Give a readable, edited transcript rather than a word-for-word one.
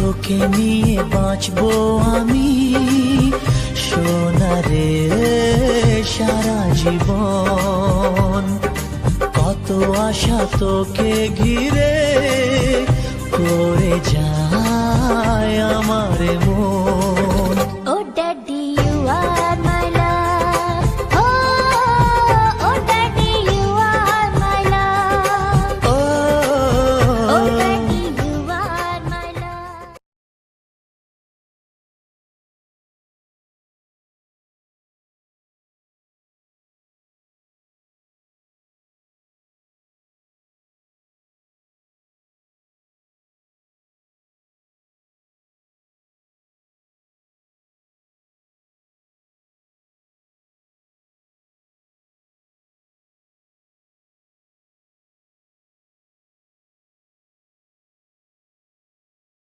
তোকে নিয়ে বাঁচবো আমি সোনারে সারা জীবন। কত আশা তোকে ঘিরে করে যা